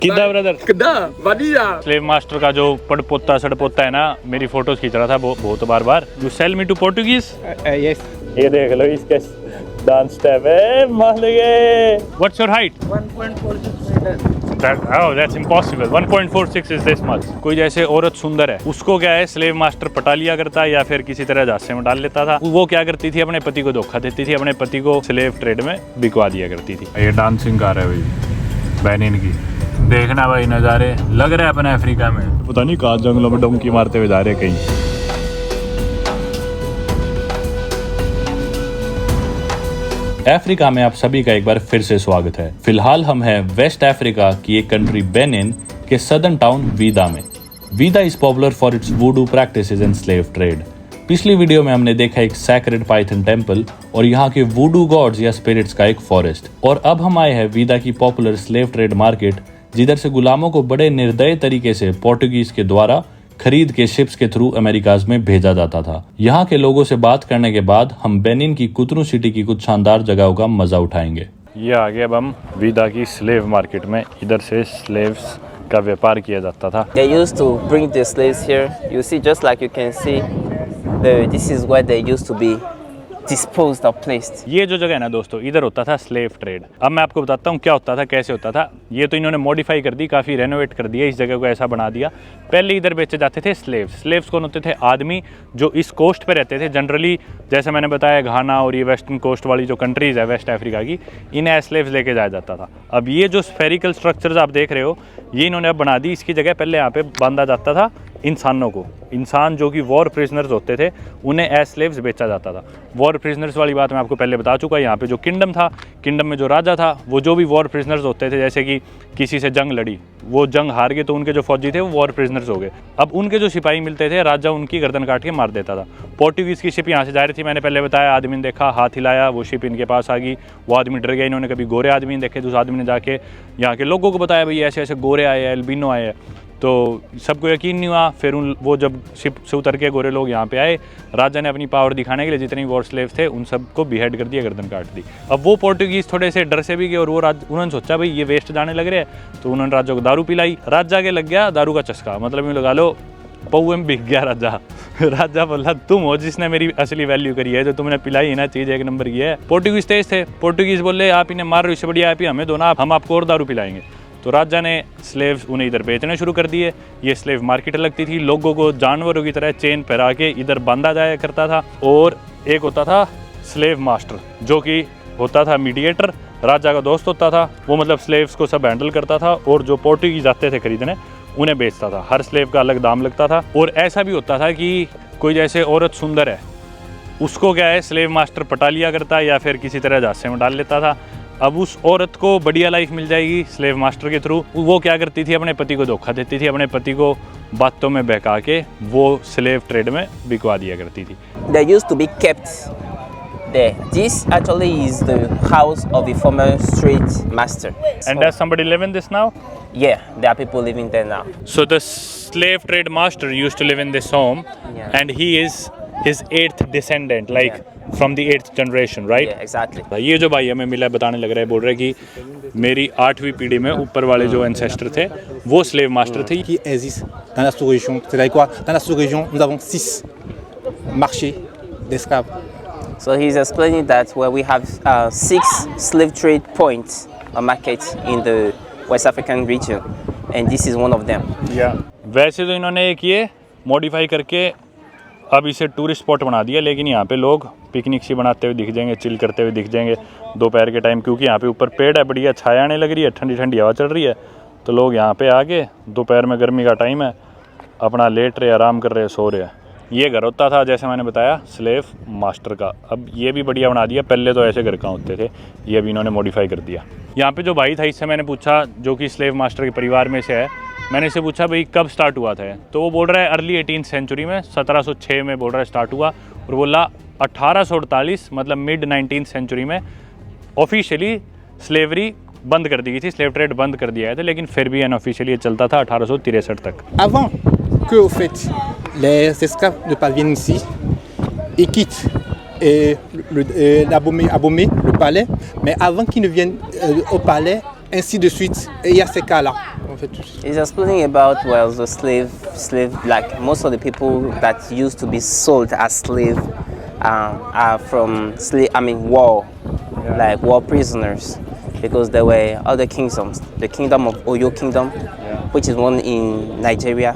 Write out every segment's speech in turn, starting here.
किदा brother किदा बढ़िया। Slave master का जो पड़पोता सड़पोता है ना, मेरी फोटोज खींच रहा था बहुत बार। You sell me to Portuguese? Yes. ये देख लो इसका डांस स्टेप है, मालेगे। What's your height? 1.46 metre. That's impossible. 1.46 is this much. कोई जैसे औरत सुंदर है, उसको क्या है स्लेव मास्टर पटा लिया करता है या फिर किसी तरह झांसे में डाल लेता था। वो क्या करती थी, अपने पति को धोखा देती थी, अपने पति को स्लेव ट्रेड में बिकवा दिया करती थी। ये डांसिंग कर रहा है भाई बेनिन की, देखना भाई नज़ारे, लग रहा है अपने अफ्रीका में, पता नहीं कहाँ जंगलों में डोंकी मारते हुए जा रहे कहीं। अफ्रीका में आप सभी का एक बार फिर से स्वागत है। फिलहाल हम हैं वेस्ट अफ्रीका की एक कंट्री बेनिन के सदर्न टाउन वीदा में। Ouidah is popular for its voodoo practices and slave trade. पिछली वीडियो में हमने देखा एक सैक्रेड पाइथन टेम्पल और यहाँ के वुडू गॉड्स या स्पिरिट्स का एक फॉरेस्ट। और अब हम आए हैं वीदा की पॉपुलर स्लेव ट्रेड मार्केट, जिधर से गुलामों को बड़े निर्दयी तरीके से पोर्टुगीज के द्वारा खरीद के शिप्स के थ्रू अमेरिकाज में भेजा जाता था। यहाँ के लोगों से बात करने के बाद हम बेनिन की कुतरू सिटी की कुछ शानदार जगहों का मजा उठाएंगे। ये आ गए अब हम वीदा की स्लेव मार्केट में। इधर से स्लेव्स का व्यापार किया जाता था। They used to bring the slaves here. You see, just like you can see, this is where they used to be disposed or placed. ये जो जगह है ना दोस्तों, इधर होता था स्लेव ट्रेड। अब मैं आपको बताता हूँ क्या होता था, कैसे होता था। ये तो इन्होंने मॉडिफाई कर दी, काफ़ी रेनोवेट कर दिया, इस जगह को ऐसा बना दिया। पहले इधर बेचे जाते थे स्लेव्स। स्लेव्स कौन होते थे? आदमी जो इस कोस्ट पे रहते थे। जनरली जैसे मैंने बताया, घाना और ये वेस्टर्न कोस्ट वाली जो कंट्रीज़ है वेस्ट अफ्रीका की, इन्हें स्लेव्स लेके जाया जाता था। अब ये जो स्फेरिकल स्ट्रक्चर्स आप देख रहे हो, ये इन्होंने अब बना दी। इसकी जगह पहले यहाँ पे बांधा जाता था इंसानों को। इंसान जो कि वॉर प्रिजनर्स होते थे, उन्हें एज स्लेव्स बेचा जाता था। वॉर प्रिजनर्स वाली बात मैं आपको पहले बता चुका। यहाँ पे जो किंगडम था, किंगडम में जो राजा था, वो जो भी वॉर प्रिजनर्स होते थे, जैसे कि किसी से जंग लड़ी, वो जंग हार गए तो उनके जो फौजी थे वो वॉर प्रिजनर्स हो गए। अब उनके जो सिपाही मिलते थे, राजा उनकी गर्दन काट के मार देता था। पोर्टुगीज़ की शिप यहाँ से जा रही थी, मैंने पहले बताया, आदमी ने देखा, हाथ हिलाया, वो शिप इनके पास आ गई। वो आदमी डर गया। इन्होंने कभी गोरे आदमी देखे तो उस आदमी ने जाके यहाँ के लोगों को बताया, भाई ऐसे ऐसे गोरे आए हैं, एल्बिनो आए हैं। तो सबको यकीन नहीं हुआ। फिर वो जब शिप से उतर के गोरे लोग यहाँ पे आए, राजा ने अपनी पावर दिखाने के लिए जितने वॉर स्लेव्स थे उन सबको बिहेड कर दिया, गर्दन काट दी। अब वो पोर्टुगीज़ थोड़े से डर से भी गए और वो उन्होंने सोचा भाई ये वेस्ट जाने लग रहे हैं, तो उन्होंने राजा को दारू पिलाई। राजा के लग गया दारू का चस्का, मतलब यूँ लगा लो पौए में बिक गया राजा। राजा बोला तुम हो जिसने मेरी असली वैल्यू करी है, जो तुमने पिलाई है ना चीज़ एक नंबर की है। पोर्टुगीज़ तेज थे। पोर्टुगीज़ बोले आप इन्हें मार रहे हो, इससे बढ़िया आप ही हमें दो ना, हम आपको और दारू पिलाएंगे। तो राजा ने स्लेव्स उन्हें इधर बेचने शुरू कर दिए। ये स्लेव मार्केट लगती थी, लोगों को जानवरों की तरह चेन पहरा के इधर बांधा जाया करता था। और एक होता था स्लेव मास्टर, जो कि होता था मीडिएटर, राजा का दोस्त होता था। वो मतलब स्लेव्स को सब हैंडल करता था और जो पोर्टुगीज आते थे खरीदने उन्हें बेचता था। हर स्लेव का अलग दाम लगता था। और ऐसा भी होता था कि कोई जैसे औरत सुंदर है, उसको क्या है स्लेव मास्टर पटा लिया करता है या फिर किसी तरह झांसे में डाल लेता था। अब उस औरत को बढ़िया लाइफ मिल जाएगी स्लेव मास्टर के थ्रू। वो क्या करती थी, अपने पति को धोखा देती थी, अपने पति को बातों में बहका के वो स्लेव ट्रेड में बिकवा दिया करती थी। They used to be kept there. This actually is the house of a former street master. And does somebody live in this now? Yeah, there are people living there now. So the slave trade master used to live in this home, Yeah. and he is his 8th descendant, like from the 8th generation, right? Yeah, exactly. ये जो भाई हमें मिला बताने लग रहा है, बोल रहा है कि मेरी 8वीं पीढ़ी में ऊपर वाले जो एंसेस्टर थे वो स्लेव मास्टर थे। Qui existe dans la sous-région. C'est-à-dire quoi? Dans la sous-région, nous avons 6 marchés d'esclaves. So he's explaining that where we have 6 slave trade points or markets in the West African region, and this is one of them. वैसे तो इन्होंने एक ये modify करके अब इसे tourist spot बना दिया, लेकिन यहाँ पे लोग पिकनिक सी बनाते हुए दिख जाएंगे, चिल करते हुए दिख जाएंगे दोपहर के टाइम, क्योंकि यहाँ पे ऊपर पेड़ है, बढ़िया छाया आने लग रही है, ठंडी ठंडी हवा चल रही है। तो लोग यहाँ पे आके दोपहर में गर्मी का टाइम है, अपना लेट रहे, आराम कर रहे, सो रहे। ये घर होता था जैसे मैंने बताया स्लेव मास्टर का। अब ये भी बढ़िया बना दिया, पहले तो ऐसे घर कहाँ होते थे, ये अभी इन्होंने मॉडिफाई कर दिया। यहाँ पे जो भाई था इससे मैंने पूछा, जो कि स्लेव मास्टर के परिवार में से है, मैंने इससे पूछा भाई कब स्टार्ट हुआ था, तो वो बोल रहा है अर्ली 18th सेंचुरी में, 1706 में बोल रहा है स्टार्ट हुआ। और बोला 1848 मतलब मिड 19th सेंचुरी में ऑफिशियली स्लेवरी बंद कर दी गई थी, स्लेव ट्रेड बंद कर दिया गया था, लेकिन फिर भी अनऑफिशियली ये चलता था 1863 तक। Avant que, au fait, les esclaves ne parviennent ici et quittent Abomey, le palais, mais avant qu'ils ne viennent au palais, ainsi de suite, et il y a ces cas-là. fait tous. It's explaining about well the slave like most of the people that used to be sold as slave are from war, like war prisoners, because there were other kingdoms. The kingdom of Oyo Kingdom, which is one in Nigeria,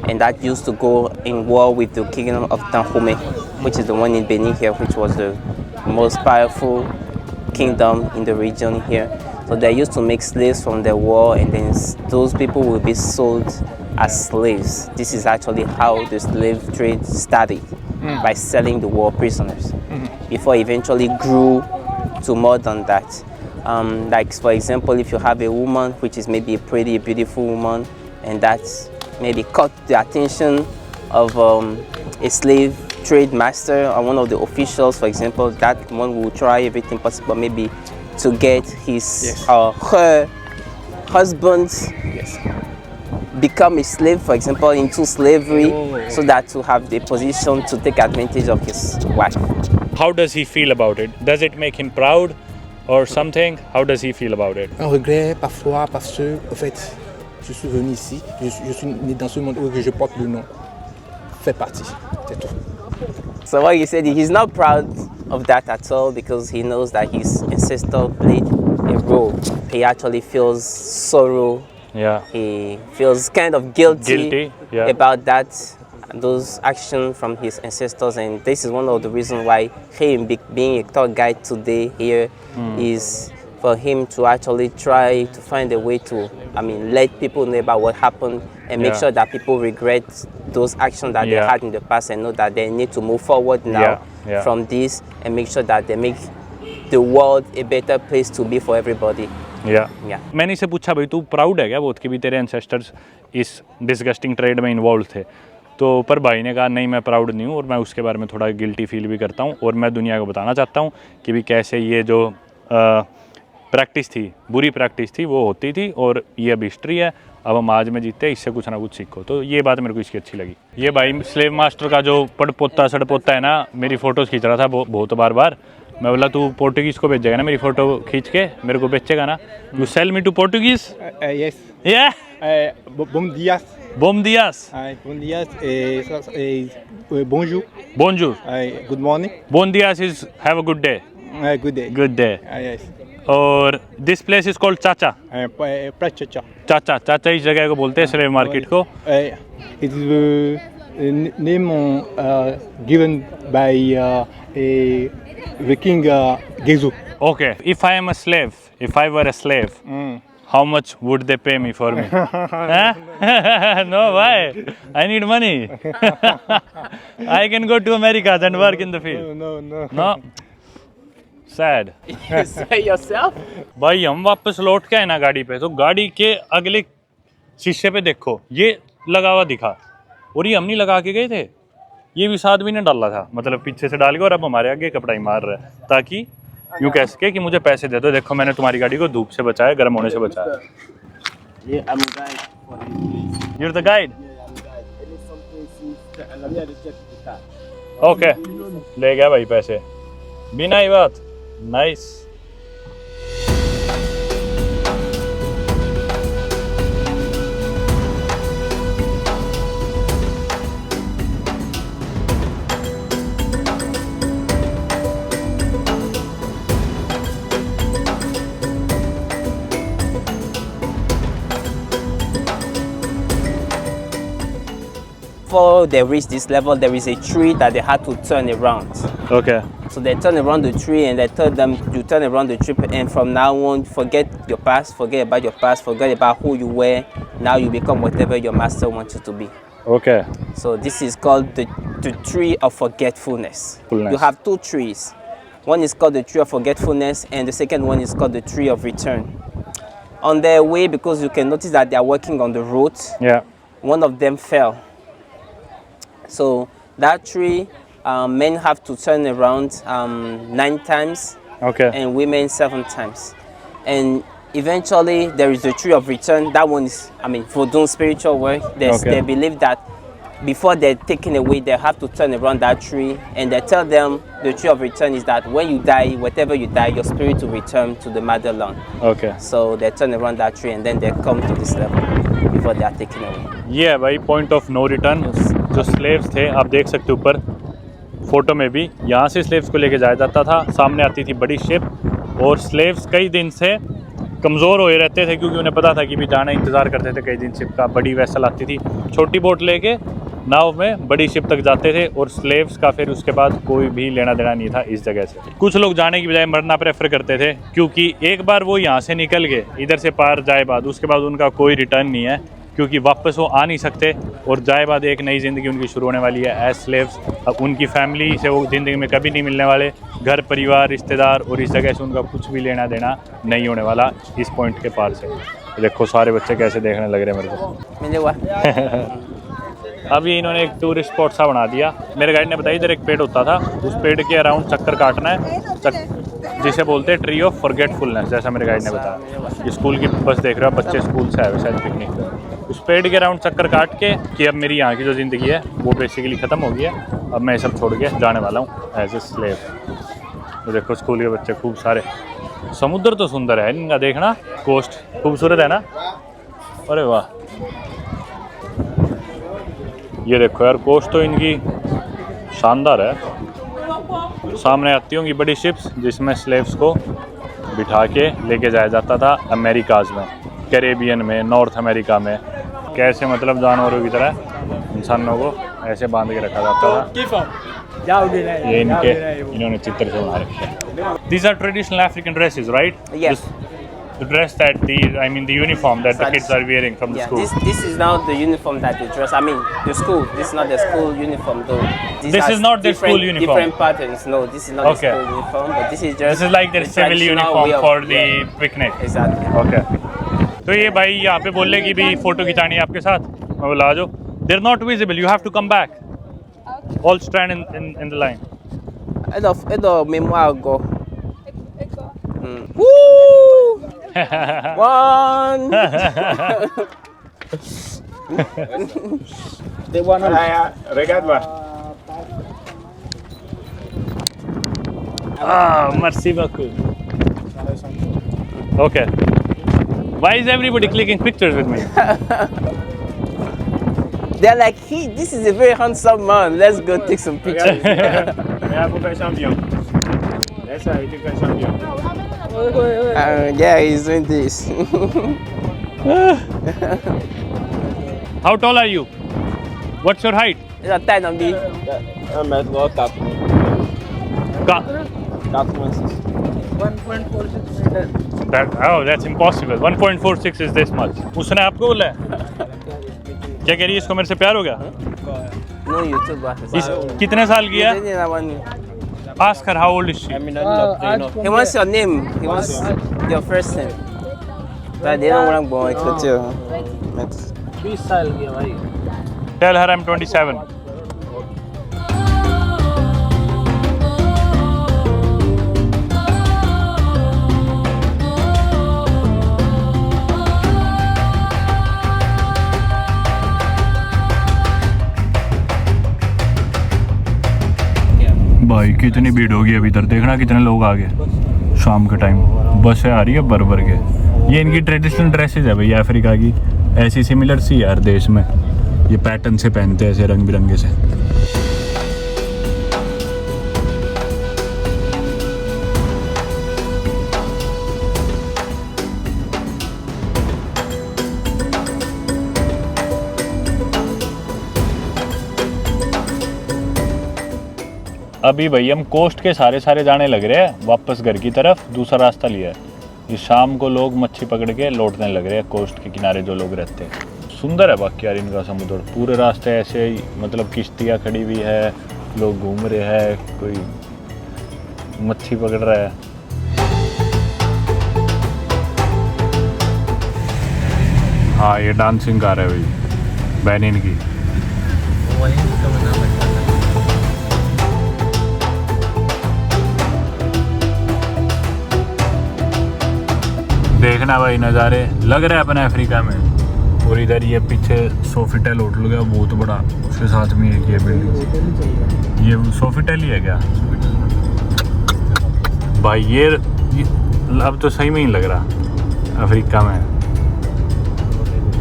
and that used to go in war with the kingdom of Dahomey, which is the one in Benin here, which was the most powerful kingdom in the region here. So they used to make slaves from the war, and then those people will be sold as slaves. This is actually how the slave trade started, by selling the war prisoners, before it eventually grew to more than that. Like for example, if you have a woman which is maybe a pretty beautiful woman, and that's maybe caught the attention of a slave trade master or one of the officials, for example, that one will try everything possible maybe to get his or her husband become a slave, for example, into slavery, so that to have the position to take advantage of his wife. How does he feel about it? Does it make him proud or something? How does he feel about it? Un regret parfois parce que, en fait, je suis venu ici, je suis né dans ce monde où je porte le nom. Fait partie, c'est tout. So what he said, he's not proud of that at all, because he knows that his ancestor played a role. He actually feels sorrow. Yeah. He feels kind of guilty, yeah. about those actions from his ancestors, and this is one of the reasons why him being a tour guide today here is for him to actually try to find a way to, let people know about what happened, and make sure that people regret those actions that they had in the past, and know that they need to move forward now from this, and make sure that they make the world a better place to be for everybody. मैंने इसे पूछा, भाई तू proud है क्या बहुत कि भी तेरे एंसेस्टर्स इस डिस्गस्टिंग ट्रेड में इन्वॉल्व थे? तो पर भाई ने कहा नहीं, मैं प्राउड नहीं हूँ, और मैं उसके बारे में थोड़ा गिल्टी फील भी करता हूँ, और मैं दुनिया को बताना चाहता हूँ कि भी कैसे ये जो प्रैक्टिस थी, बुरी प्रैक्टिस थी, वो होती थी, और ये अब हिस्ट्री है, अब हम आज में जीते, इससे कुछ ना कुछ सीखो। तो ये बात मेरे को इसकी अच्छी लगी। ये भाई स्लेव मास्टर का जो पड़पोता सड़पोता है ना, मेरी फ़ोटोज़ खींच रहा था बहुत बार। मैं बोला तू पोर्टुगीज़ को भेजेगा ना मेरी फ़ोटो खींच के, मेरे को बेचेगा ना? You sell me to Portuguese? Yes. Yeah. Bom dias. Bom dias. Bom dias. Bonjour. Bonjour. Good morning. Bon dias is have a good day. Good day. Good day. Yes. और this place is called Chacha. Prachacha. चाचा इस जगह को बोलते हैं slave market को। It is the name given by the king Gezu. Okay, if I am a slave, if I were a slave, how much would they pay me for me? Huh? No, why? I need money. I can go to America and work in the field. No. Sad. You say yourself? भाई हम वापस लौट के आए ना गाड़ी पे, तो गाड़ी के अगले शीशे पे देखो ये लगा हुआ दिखा, और ये हम नहीं लगा के गए थे, ये भी साथ भी ने डाला था, मतलब पीछे से डाल के, और अब हमारे आगे कपड़ा ही मार रहा है ताकि यूँ कह सके कि मुझे पैसे दे दो, देखो मैंने तुम्हारी गाड़ी को धूप से बचाया, गर्म होने से बचाया। Yeah, I'm a guide for this place. You're the guide? Yeah, I'm a guide. I need some places. Let me check the car. Okay. ले गया भाई पैसे, बिना ही बात। Nice. Before they reach this level, there is a tree that they had to turn around. Okay. So they turn around the tree, and they told them to turn around the tree, and from now on, forget your past, forget about your past, forget about who you were. Now you become whatever your master wants you to be. Okay. So this is called the tree of forgetfulness. You have two trees. One is called the tree of forgetfulness, and the second one is called the tree of return. On their way, because you can notice that they are working on the road, one of them fell. So that tree, men have to turn around 9 times, and women 7 times. And eventually there is the tree of return. That one is, Vodun spiritual work. They believe that before they're taken away, they have to turn around that tree, and they tell them the tree of return is that when you die, whatever you die, your spirit will return to the motherland. Okay So they turn around that tree, and then they come to this level before they are taken away. ये है भाई point of no return. जो slaves थे आप देख सकते हो ऊपर फोटो में भी, यहाँ से स्लेव्स को लेके जाया जाता था। सामने आती थी बड़ी शिप, और स्लेव्स कई दिन से कमज़ोर हुए रहते थे क्योंकि उन्हें पता था कि भी जाना, इंतज़ार करते थे कई दिन शिप का। बड़ी वेसल आती थी, छोटी बोट लेके नाव में बड़ी शिप तक जाते थे, और स्लेव्स का फिर उसके बाद कोई भी लेना देना नहीं था इस जगह से। कुछ लोग जाने की बजाय मरना प्रेफर करते थे, क्योंकि एक बार वो यहाँ से निकल गए इधर से पार जाए बाद, उसके बाद उनका कोई रिटर्न नहीं है, क्योंकि वापस वो आ नहीं सकते, और जाए बाद एक नई ज़िंदगी उनकी शुरू होने वाली है एज स्लेव्स। अब उनकी फैमिली से वो ज़िंदगी में कभी नहीं मिलने वाले, घर परिवार रिश्तेदार, और इस जगह से उनका कुछ भी लेना देना नहीं होने वाला इस पॉइंट के पार से। देखो सारे बच्चे कैसे देखने लग रहे हैं मेरे को। Minute what? अब ये इन्होंने एक टूरिस्ट स्पॉट सा बना दिया। मेरे गाइड ने बताया इधर एक पेड़ होता था, उस पेड़ के अराउंड चक्कर काटना है, जिसे बोलते हैं ट्री ऑफ फॉरगेटफुलनेस, जैसा मेरे गाइड ने बताया। ये स्कूल की बस देख रहे हो, बच्चे स्कूल से आए हुए शायद पिकनिक पे। उस पेड़ के अराउंड चक्कर काट के कि अब मेरी यहाँ की जो ज़िंदगी है वो बेसिकली ख़त्म हो गई है, अब मैं ये सब छोड़ के जाने वाला हूँ एज ए स्लेव। तो देखो स्कूल के बच्चे खूब सारे। समुद्र तो सुंदर है इनका, देखना कोस्ट खूबसूरत है ना। अरे वाह, ये देखो यार कोस्ट तो इनकी शानदार है। सामने आती होंगी बड़ी शिप्स जिसमें स्लेव्स को बिठा के लेके जाया जाता था अमेरिकाज में, कैरेबियन में, नॉर्थ अमेरिका में। कैसे मतलब जानवरों की तरह इंसानों को ऐसे बांध के रखा जाता था। ये इन्होंने चित्र से बना रखे हैं। These are traditional African dresses, right? Yes. The dress that the uniform that the kids are wearing from the Yeah, school. this is now the uniform that they dress. I mean, the school. This is not the school uniform though. This has is not their school different- uniform. Different patterns. No, this is not Okay. the school uniform, but this is just. This is like their the civil traditional uniform way of- for the yeah, picnic. Exactly. Okay. तो ये भाई यहाँ पे बोल रहे कि भी photo खिंचानी है आपके साथ, मैं बोला आ जाओ। They're not visible. You have to come back. All stand in the line. Edo memoir go. Woo! One. They want to. Regarde-moi. Ah, merci beaucoup. Okay. Why is everybody clicking pictures with me? They're like, this is a very handsome man. Let's go take some pictures. Mais vous faites champion. Laisse ça, tu fais champion. Yeah, he's doing this. How tall are you? What's your height? It's a tight on me. 1m4. Ka- 86. that's impossible. 1.46 is this much. उसने आपको बोला है? क्या कह रही है, इसको मेरे से प्यार हो गया? No YouTuber. इस कितने साल की है? Ask her how old is she? He wants your name. He wants your first name. But they don't want to go with you. 20 साल की है भाई। Tell her I'm 27. भाई कितनी भीड़ होगी अभी इधर, देखना कितने लोग आ गए शाम के टाइम। बसें आ रही है भर भर के। ये इनकी ट्रेडिशनल ड्रेसेस है भैया अफ्रीका की, ऐसी सिमिलर सी है हर देश में। ये पैटर्न से पहनते हैं ऐसे रंग बिरंगे से। अभी भाई हम कोस्ट के सारे जाने लग रहे हैं वापस घर की तरफ, दूसरा रास्ता लिया है। ये शाम को लोग मच्छी पकड़ के लौटने लग रहे हैं कोस्ट के किनारे जो लोग रहते हैं। सुंदर है बाकी यार इनका समुद्र, पूरे रास्ते ऐसे ही मतलब किश्तियाँ खड़ी हुई है, लोग घूम रहे हैं, कोई मच्छी पकड़ रहा है। हाँ ये डांसिंग कार है भाई बेनिन की। देखना भाई नज़ारे, लग रहा है अपने अफ्रीका में। और इधर ये पीछे सोफिटेल होटल गया बहुत बड़ा, उसके साथ में एक ये बिल्डिंग, ये सोफिटेल ही है क्या भाई? ये अब तो सही में ही लग रहा अफ्रीका में।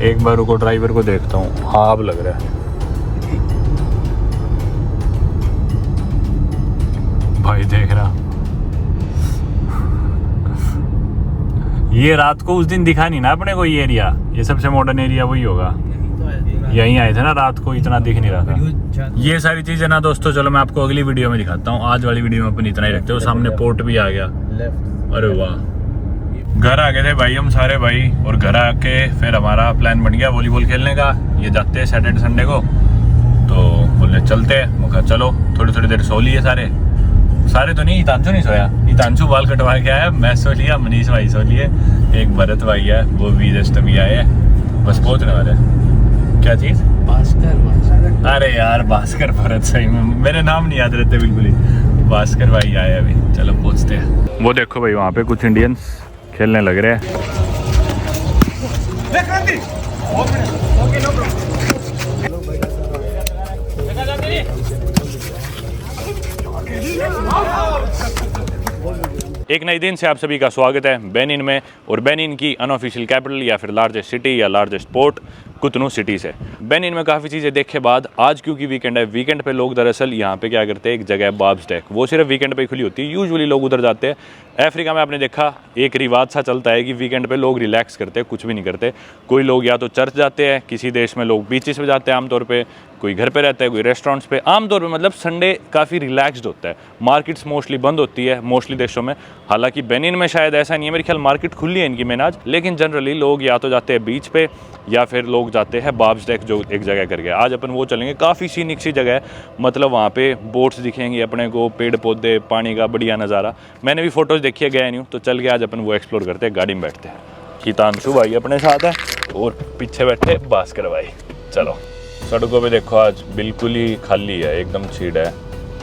एक बार रुको ड्राइवर को देखता हूँ। हाँ अब लग रहा है भाई, देख रहा। ये रात को उस दिन दिखा नहीं ना अपने को ये एरिया, ये सबसे मॉडर्न एरिया वही होगा। यहीं आए थे ना रात को, इतना दिख नहीं रहा था। ये सारी चीजें ना दोस्तों चलो मैं आपको अगली वीडियो में दिखाता हूँ। आज वाली वीडियो में अपन इतना ही रखते हो। सामने पोर्ट भी आ गया। अरे वाह, घर आ गए थे भाई हम सारे भाई, और घर आके फिर हमारा प्लान बन गया वॉलीबॉल खेलने का। ये जाते हैं सैटरडे संडे को, तो बोले चलते हैं। मैं कहा चलो। थोड़ी देर सो लिए सारे तो नहीं, हितांशु नहीं सोया। हितांशु बाल कटवा के आया, मैं सो लिया, मनीष भाई सो लिए, एक भरत भाई है वो भी जस्ट अभी आए हैं, बस पहुंचने वाले। क्या चीज़? भास्कर। अरे यार भास्कर भरत, सही में मेरे नाम नहीं याद रहते बिल्कुल ही। भास्कर भाई आए अभी, चलो पहुंचते हैं। वो देखो भाई वहाँ पे कुछ इंडियंस खेलने लग रहे हैं। एक नए दिन से आप सभी का स्वागत है बेनिन में, और बेनिन की अनऑफिशियल कैपिटल या फिर लार्जेस्ट सिटी या लार्जेस्ट पोर्ट कुतनू सिटी से। बेनिन में काफ़ी चीज़ें देखे बाद आज क्योंकि वीकेंड है, वीकेंड पे लोग दरअसल यहाँ पे क्या करते हैं, एक जगह है बाब्सडेक, वो सिर्फ वीकेंड पे ही खुली होती है। यूजुअली लोग उधर जाते हैं। अफ्रीका में आपने देखा एक रिवाज सा चलता है कि वीकेंड पे लोग रिलैक्स करते हैं, कुछ भी नहीं करते। कोई लोग या तो चर्च जाते हैं, किसी देश में लोग बीचेस पे जाते हैं आमतौर पे, कोई घर पे रहता है, कोई रेस्टोरेंट्स पे। आमतौर पे मतलब संडे काफ़ी रिलैक्स्ड होता है। मार्केट्स मोस्टली बंद होती है मोस्टली देशों में, हालांकि बेनिन में शायद ऐसा नहीं है, मेरे ख्याल मार्केट खुली है इनकी मैन आज। लेकिन जनरली लोग या तो जाते हैं बीच पे या फिर लोग जाते हैं बाब्सडेक, जो एक जगह करके। आज अपन वो चलेंगे, काफ़ी सीनिक सी जगह है, मतलब वहाँ पे बोट्स दिखेंगी अपने को, पेड़ पौधे, पानी का बढ़िया नज़ारा। मैंने भी फोटोज़ देखी है, गया नहीं हूँ, तो चल के आज अपन वो एक्सप्लोर करते हैं। गाड़ी में बैठते हैं, हितांशु भाई अपने साथ है और पीछे बैठे भास्कर भाई। चलो। सड़कों पे देखो आज बिल्कुल ही खाली है, एकदम छीड़ है,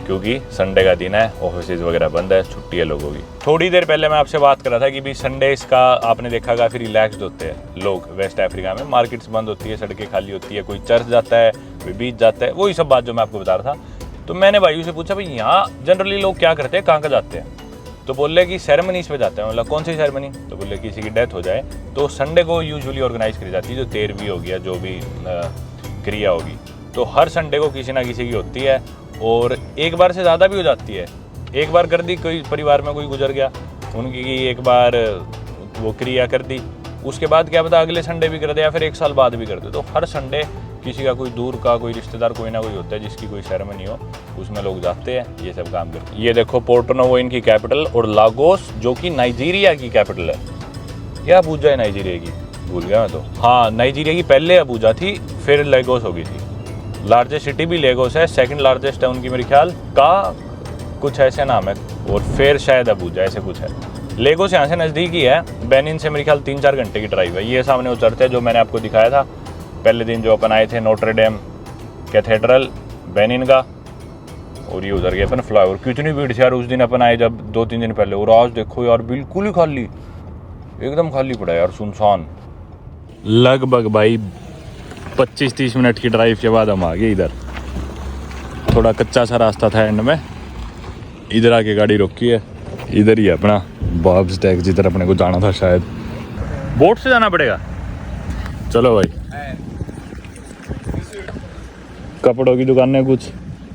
क्योंकि संडे का दिन है, ऑफिस वगैरह बंद है, छुट्टी है लोगों की। थोड़ी देर पहले मैं आपसे बात कर रहा था कि भी संडे इसका आपने देखा काफ़ी रिलैक्स्ड होते हैं लोग वेस्ट अफ्रीका में। मार्केट्स बंद होती है, सड़कें खाली होती है, कोई चर्च जाता है, कोई बीच जाता है, वही सब बात जो मैं आपको बता रहा था। तो मैंने भाइयों से पूछा भाई यहाँ जनरली लोग क्या करते हैं, कहाँ का जाते हैं? तो बोले कि सेरेमनीज पे जाते हैं। मतलब कौन सी सेरेमनी? तो बोले किसी की डेथ हो जाए तो संडे को यूजुअली ऑर्गेनाइज करी जाती है, जो 13वीं हो गया, जो भी क्रिया होगी, तो हर संडे को किसी ना किसी की होती है, और एक बार से ज़्यादा भी हो जाती है। एक बार कर दी, कोई परिवार में कोई गुजर गया, उनकी एक बार वो क्रिया कर दी, उसके बाद क्या पता अगले संडे भी कर दे या फिर एक साल बाद भी कर दे। तो हर संडे किसी का कोई दूर का कोई रिश्तेदार कोई ना कोई होता है जिसकी कोई सेरेमनी हो, उसमें लोग जाते हैं, ये सब काम करते हैं। ये देखो पोर्टो नोवो इनकी कैपिटल, और लागोस जो कि नाइजीरिया की कैपिटल है, या अबूजा है नाइजीरिया की, भूल गया मैं तो। हाँ, नाइजीरिया की पहले अबूजा थी, फिर लेगोस हो गई थी। लार्जेस्ट सिटी भी लेगोस है, सेकंड लार्जेस्ट है उनकी मेरे ख्याल का कुछ ऐसे नाम है, और फिर शायद अबूजा ऐसे कुछ है। लेगोस यहाँ से नज़दीक ही है, बेनिन से मेरे ख्याल 3-4 घंटे की ड्राइव है। ये सामने वो चर्च है जो मैंने आपको दिखाया था पहले दिन जो अपन आए थे, नोट्रे डेम कैथेड्रल बेनिन का। और ये उधर गए अपन फ्लाईओवर। कितनी भीड़ थी यार उस दिन अपन आए जब 2-3 दिन पहले, और आज देखो यार बिल्कुल ही खाली, एकदम खाली पड़ा यार, सुनसान। लगभग भाई 25-30 मिनट की ड्राइव के बाद हम आ गए इधर। थोड़ा कच्चा सा रास्ता था एंड में, इधर आके गाड़ी रोकी है। इधर ही है अपना बाब्सडेक, जिधर अपने को जाना था शायद। बोट से जाना पड़ेगा। चलो भाई, कपड़ों की दुकानें कुछ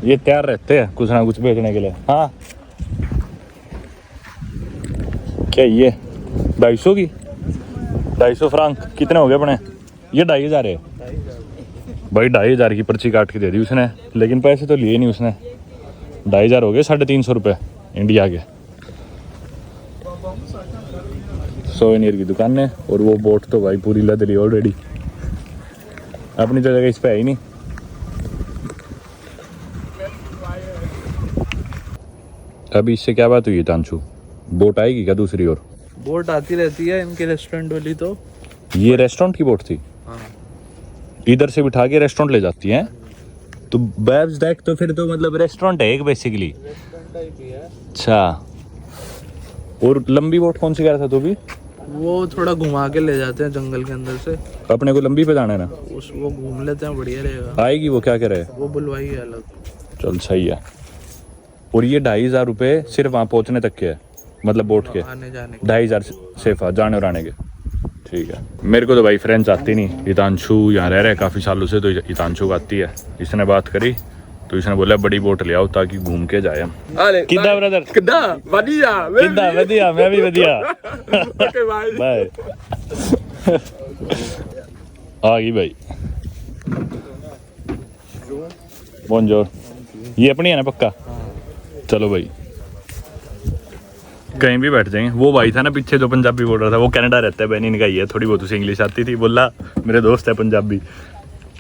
ये तैयार रहते हैं कुछ ना कुछ बेचने के लिए। हाँ क्या ये 250 की 250 फ्रांक कितने हो गए अपने? ये 2500 है भाई। 2500 की पर्ची काट के दे दी उसने, लेकिन पैसे तो लिए नहीं उसने। 2500 हो गए, 350 रुपये इंडिया के। सोवेनियर की दुकान है, और वो बोट तो भाई पूरी लद रही ऑलरेडी। अपनी तो जगह इस पे है ही नहीं। अभी इससे क्या बात हुई है तांशु? बोट आएगी क्या दूसरी ओर? बोट आती रहती है इनके रेस्टोरेंट वाली। तो ये रेस्टोरेंट की बोट थी? हाँ। इधर से बिठा के रेस्टोरेंट ले जाती हैं? तो बाब्सडेक तो फिर तो मतलब रेस्टोरेंट है एक बेसिकली। रेस्टोरेंट टाइप ही है। अच्छा, और लंबी बोट कौन सी कह रहा था तू भी? वो थोड़ा घुमा के ले जाते हैं जंगल के अंदर से, अपने को लंबी पे जाना है ना, वो घूम लेते हैं, बढ़िया रहेगा। आएगी वो, क्या कह रहे हैं? वो बुलवाई है अलग। चल सही है। और ये 2500 रुपये सिर्फ वहाँ पहुँचने तक के है, मतलब बोट के आने जाने के। 2500 सेफा जाने और आने के। ठीक है। मेरे को तो भाई फ्रेंच आती नहीं। हितांशु यहाँ रह रहे काफ़ी सालों से, तो हितांशु को आती है। इसने बात करी तो इसने बोला बड़ी बोट ले आओ ताकि घूम के जाए हम। कितना ब्रदर? कितना बढ़िया, कितना बढ़िया, मैं भी बढ़िया। ओके भाई, बाय। आ गई भाई। बोनजोर। ये अपनी है ना पक्का? चलो भाई, कहीं भी बैठ जाएंगे। वो भाई था ना पीछे जो पंजाबी बोल रहा था, वो कनाडा रहता है, बेनिन का ही है। थोड़ी बहुत उसे इंग्लिश आती थी। बोला मेरे दोस्त है पंजाबी,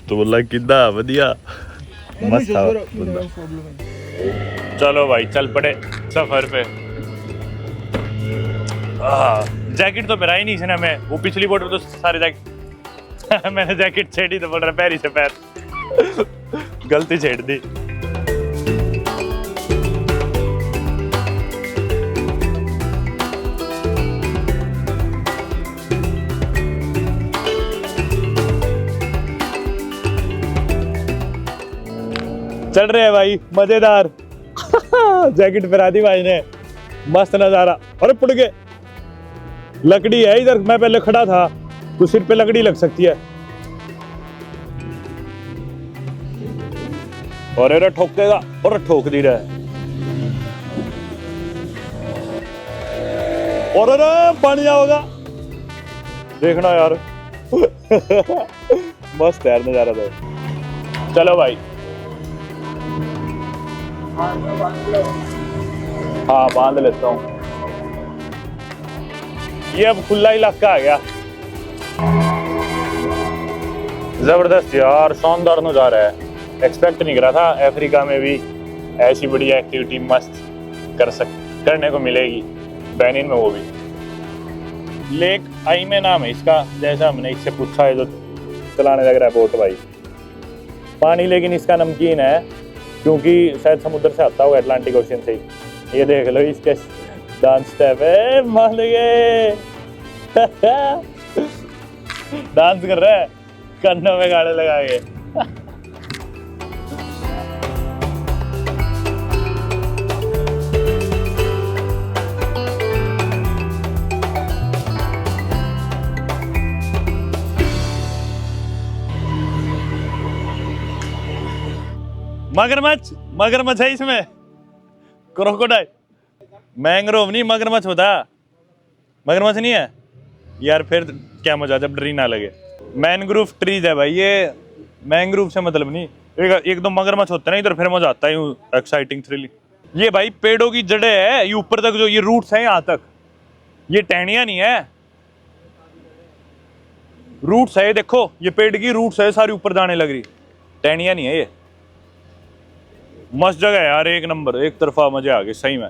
तो बोला कितना बढ़िया, मस्त था बंदा। चलो भाई चल पड़े सफर पे। जैकेट तो मेरा ही नहीं है मैं, वो पिछली बोट में तो सारे जैकेट मैंने जैकेट छेड़ी तो बोल रहा पैर ही से पैर गलती छेड़ दी। चल रहे हैं भाई, मजेदार। जैकेट पहना दी भाई ने, मस्त नजारा। अरे पुड़ गए, लकड़ी है इधर, मैं पहले खड़ा था तो सिर पे लकड़ी लग सकती है। और अरे ठोकेगा, और ठोक दी रहा। और अरे बन जाओगा, देखना यार। मस्त यार नजारा तो। चलो भाई, हाँ बांध लेता हूँ। ये अब खुला इलाका आ गया। जबरदस्त यार, शानदार नजारा है। एक्सपेक्ट नहीं करा था अफ्रीका में भी ऐसी बढ़िया एक्टिविटी मस्त करने को मिलेगी। बेनिन में वो भी। लेक आइमे नाम है इसका, जैसा हमने इससे पूछा है जो चलाने लग रहा है बोट भाई। पानी लेकिन इसका नमकीन है, क्योंकि शायद समुद्र से आता होगा, अटलांटिक ओशियन से ही। ये देख लो इसके डांस स्टेप है, मान लीजिए। डांस कर रहा है कन्नों में गाड़े लगा के। मगरमच्छ, मगरमच्छ है इसमें। क्रोकोडाइल, मैंग्रोव नहीं, मगरमच्छ होता। मगरमच्छ नहीं है यार, फिर क्या मजा जब डर ही ना लगे। मैंग्रोव ट्रीज है भाई ये, मैंग्रोव से मतलब नहीं। एक दो मगरमच्छ होते हैं ना इधर, फिर मजा आता है, एक्साइटिंग थ्रिलिंग। ये भाई पेड़ों की जड़ें है, ये ऊपर तक जो ये रूट्स हैं यहाँ तक, ये टहनियाँ नहीं है, रूट्स है। देखो ये पेड़ की रूट्स है, सारी ऊपर जाने लग रही, टहनियाँ नहीं है ये। मस्त जगह है यार, एक नंबर, एक तरफा मजे आ गए सही में।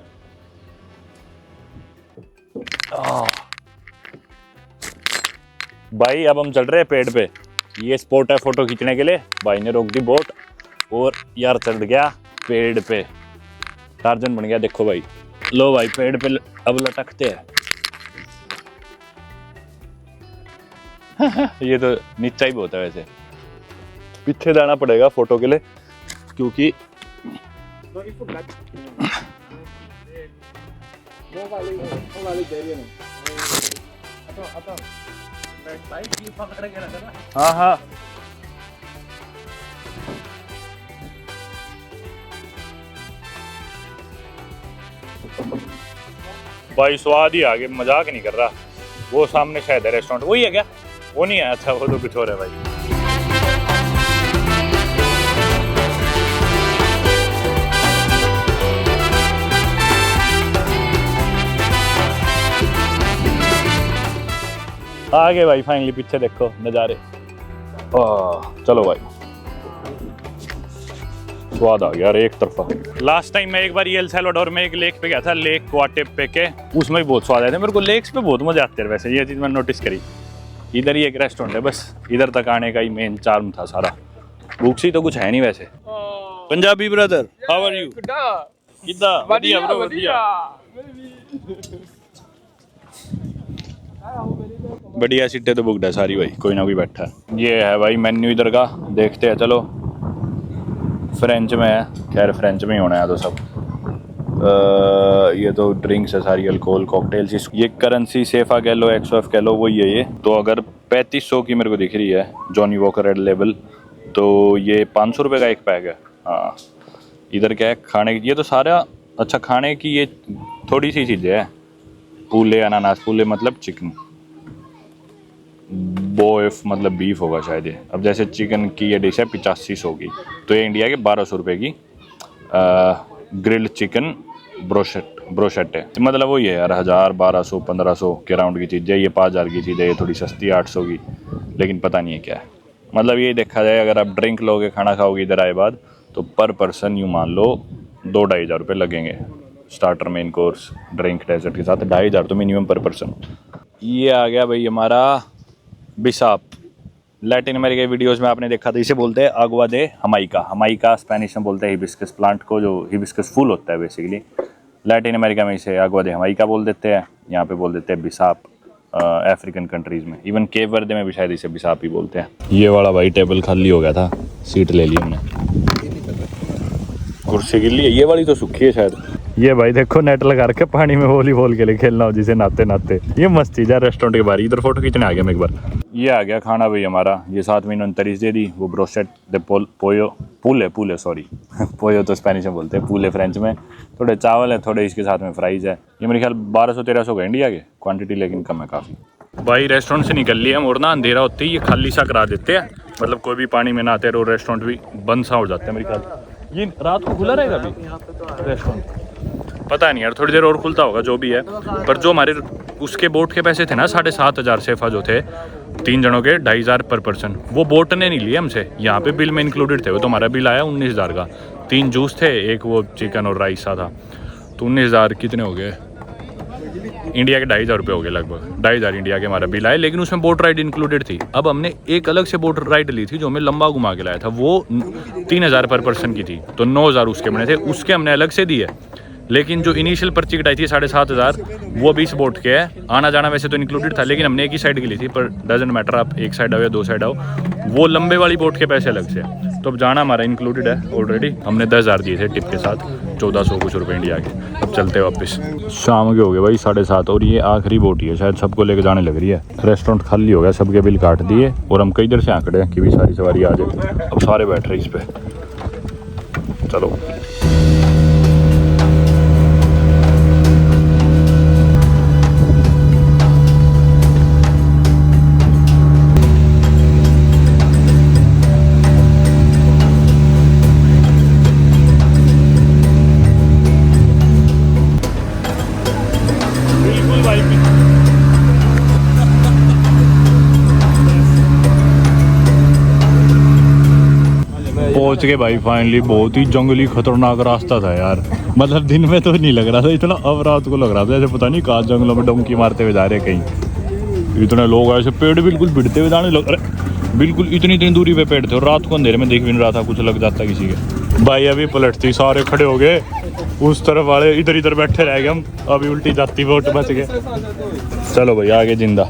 भाई अब हम चल रहे हैं पेड़ पे। ये स्पॉट है फोटो खींचने के लिए। भाई ने रोक दी बोट और यार चढ़ गया पेड़ पे, टार्जन बन गया। देखो भाई, लो भाई पेड़ पे अब लटकते हैं। ये तो नीचा ही बहुत है वैसे, पीछे जाना पड़ेगा फोटो के लिए, क्योंकि हाँ हाँ भाई स्वाद ही आ गया, मजाक नहीं कर रहा। वो सामने शायद है रेस्टोरेंट, वही है क्या? वो नहीं है, अच्छा वो तो कुछ और है भाई। आगे भाई फाइनली, पीछे देखो नज़ारे। चलो भाई, स्वाद आ गया यार एक तरफा। लास्ट टाइम मैं एक बार एल सैल्वाडोर में एक लेक पे गया था, लेक क्वाटेपेके, उसमें भी बहुत स्वाद आया था। मेरे को लेक्स पे बहुत मजा आते हैं वैसे, ये चीज़ मैंने नोटिस करी। इधर ही एक रेस्टोरेंट है, बस इधर तक आने का ही मेन चार्म था सारा। भूख सी तो कुछ है नहीं वैसे। Punjabi brother, how are you? किदा बढ़िया ब्रो, बढ़िया। बढ़िया सीटें तो बुकड है सारी भाई, कोई ना कोई बैठा है। ये है भाई मेन्यू इधर का, देखते हैं चलो। फ्रेंच में है, खैर फ्रेंच में ही होना है तो सब। ये तो ड्रिंक्स है सारी, अल्कोहल कॉकटेल्स। ये करेंसी सेफा कह लो, एक्सोएफ कह लो, वही है ये। तो अगर 3500 की मेरे को दिख रही है जॉनी वॉकर रेड लेबल, तो ये 500 रुपये का एक पैक है। हाँ, इधर क्या है खाने की, ये तो सारा अच्छा खाने की ये थोड़ी सी चीज़ें हैं। पूले अनानास, पूले मतलब चिकन, बोएफ मतलब बीफ होगा शायद ये। अब जैसे चिकन की ये डिश है 8500 की, तो ये इंडिया के 1200 रुपये की ग्रिल्ड चिकन ब्रोशेट है। मतलब वही है यार, 1000 1200 1500 के राउंड की चीज़ है। ये 5000 की चीज़ है, ये थोड़ी सस्ती है 800 की, लेकिन पता नहीं है क्या है। मतलब ये देखा जाए अगर आप ड्रिंक लोगे, खाना खाओगे इधर आए बाद, तो पर पर्सन यूँ मान लो 2-2.5 रुपये लगेंगे। Starter, main course, drink, dessert के साथ 2500 तो मिनिमम पर पर्सन। ये आ गया भाई हमारा बिसाप। लैटिन अमेरिका वीडियोस में आपने देखा था, इसे बोलते हैं अगवा दे हमाइका। हमाइका स्पेनिश में बोलते हैं हिबिस्कस प्लांट को, जो हिबिस्कस फूल होता है बेसिकली। लैटिन अमेरिका में इसे अगवा दे हमाइका बोल देते हैं, यहाँ पे बोल देते हैं बिसाप। अफ्रीकन कंट्रीज़ में, इवन केप वर्दे में भी शायद इसे बिसाप ही बोलते हैं। ये वाला भाई टेबल खाली हो गया था, सीट ले ली हमने, कुर्सी गिर ली है। ये वाली तो सूखी है शायद। ये भाई देखो नेट लगा रखे पानी में वॉलीबॉल के लिए खेलना हो जिसे नाते नाते। ये मस्त चीज़ है रेस्टोरेंट के बाहर। इधर फोटो खींचने आ गया मैं एक बार। ये आ गया खाना भाई हमारा। ये साथ में इन्होंने तरीस दे दी, वो ब्रोशेट दे पोयो पूले सॉरी पोयो तो स्पेनिश में बोलते हैं, पूले फ्रेंच में। थोड़े चावल है, थोड़े इसके साथ में फ्राइज़ है। ये मेरे ख्याल 1200-1300 का इंडिया के क्वांटिटी, लेकिन कम है काफ़ी। भाई रेस्टोरेंट से निकल लिया हम, और ना अंधेरा होते ही ये खाली सा करा देते हैं। मतलब कोई भी पानी में नहाते रहो, रेस्टोरेंट भी बंद सा हो जाता है मेरे ख्याल। ये रात को खुला रहेगा अभी रेस्टोरेंट, पता नहीं यार, थोड़ी देर और खुलता होगा जो भी है। पर जो हमारे उसके बोट के पैसे थे ना 7500 सेफा जो थे 3 जनों के 2500 पर पर्सन, वो बोट ने नहीं लिए हमसे। यहाँ पे बिल में इंक्लूडेड थे वो, तो हमारा बिल आया 19000 का। 3 जूस थे, एक वो चिकन और राइस सा था, तो 19000 कितने हो गए इंडिया के 2500 रुपये हो गए लगभग। 2500 इंडिया के हमारा बिल आए, लेकिन उसमें बोट राइड इंक्लूडेड थी। अब हमने एक अलग से बोट राइड ली थी जो हमें लंबा घुमा के लाया था, वो 3000 पर पर्सन की थी, तो 9000 उसके बने थे, उसके हमने अलग से दिए। लेकिन जो इनिशियल पर्ची कटाई थी 7500, वो 20 बोट के है। आना जाना वैसे तो इंक्लूडेड था, लेकिन हमने एक ही साइड की ली थी। पर डजेंट मैटर, आप एक साइड आओ या 2 साइड आओ, वो लंबे वाली बोट के पैसे अलग से। तो अब जाना हमारा इंक्लूडेड है ऑलरेडी। हमने 10,000 दिए थे टिप के साथ, 1400 कुछ रुपये इंडिया के। अब चलते वापस। शाम के हो गए भाई 7:30, और ये आखिरी बोट ही है शायद, सबको लेके जाने लग रही है। रेस्टोरेंट खाली हो गया, सबके बिल काट दिए, और हम कई देर से आंकड़े हैं कि भी सारी सवारी आ जाए। अब सारे बैठ रहे इस पर, चलो। पहुंच गए भाई फाइनली। बहुत ही जंगली खतरनाक रास्ता था यार, मतलब दिन में तो नहीं लग रहा था इतना, अब रात को लग रहा था जैसे पता नहीं कहाँ जंगलों में डोंकी मारते हुए जा रहे कहीं। इतने लोग ऐसे पेड़ बिल्कुल भिड़ते हुए जाने लग रहे, बिल्कुल इतनी दूरी पे पेड़ थे, और रात को अंधेरे में देख भी नहीं रहा था, कुछ लग जाता किसी के। भाई अभी पलटती, सारे खड़े हो गए, उस तरफ वाले इधर बैठे रह गए हम। अभी उल्टी जाती वोट बच गए। चलो भाई आगे जिंदा।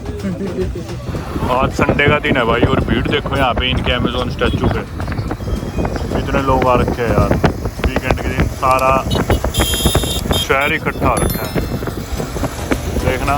आज संडे का दिन है भाई, और भीड़ देखो यहाँ पे इनके अमेजोन स्टैचू पे, इतने लोग आ रखे हैं यार। वीकेंड के दिन सारा शहर इकट्ठा हो रखा है, देखना